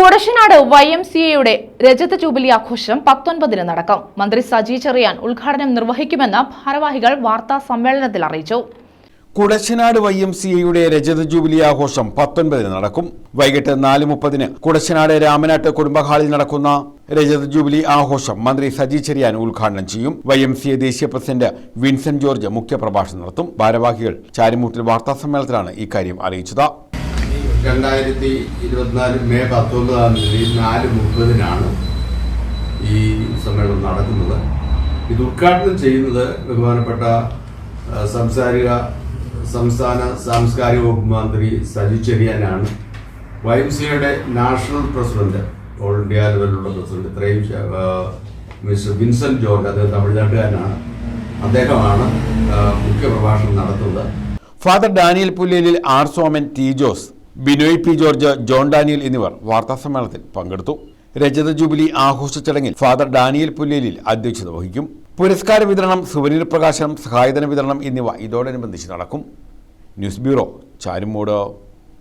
Kudassanad YMCA രജത jubilee ആഘോഷം 19-ന് നടക്കും. മന്ത്രി സജി ചെറിയാൻ ഉദ്ഘാടനം നിർവഹിക്കുമെന്ന് ഭാരവാഹികൾ വാർത്താ സമ്മേളനത്തിൽ അറിയിച്ചു. കുടശനാട് YMCA രജത ജൂബിലി ആഘോഷം 19-ന് നടക്കും. വൈകിട്ട് 4:30-ന് കുടശനാട് രാമനാട്ട് കുടുംബഹാളിൽ നടക്കുന്ന രജത ജൂബിലി ആഘോഷം മന്ത്രി സജി ചെറിയാൻ ഉദ്ഘാടനം ചെയ്യും. YMCA ദേശീയ പ്രസിഡന്റ് വിൻസെന്റ് ജോർജ് മുഖ്യപ്രഭാഷണം നടത്തും. ഭാരവാഹികൾ ചാരിമൂട്ടിൽ വാർത്താ സമ്മേളനത്തിലാണ് ഇക്കാര്യം അറിയിച്ചത്. 2024 മെയ് 19-ാം തീയതി 4:30-നാണ് ഈ സമ്മേളനം നടക്കുന്നത്. ഇത് ഉദ്ഘാടനം ചെയ്യുന്നത് ബഹുമാനപ്പെട്ട സംസ്ഥാന സാംസ്കാരിക വകുപ്പ് മന്ത്രി സജി ചെറിയാനാണ്. YMCA national president, all India ലെവലിലുള്ള പ്രസിഡന്റ് ഇത്രയും മിസ്റ്റർ വിൻസെന്റ് ജോർജ്, അദ്ദേഹം തമിഴ്നാട്ടുകാരനാണ്. അദ്ദേഹമാണ് മുഖ്യപ്രഭാഷണം നടത്തുന്നത്. Father Daniel Pullelil, R Soman, T Jose, Binoy P George, John Daniel എന്നിവർ വാർത്താസമ്മേളനത്തിൽ പങ്കെടുത്തു. രജത ജൂബിലി ആഘോഷ ചടങ്ങിൽ ഫാദർ ഡാനിയൽ പുല്ലേലിൽ അധ്യക്ഷത വഹിക്കും. പുരസ്കാര വിതരണം, സുവനീർ പ്രകാശനം, സഹായധന വിതരണം എന്നിവ ഇതോടനുബന്ധിച്ച് നടക്കും. News bureau, Charummood.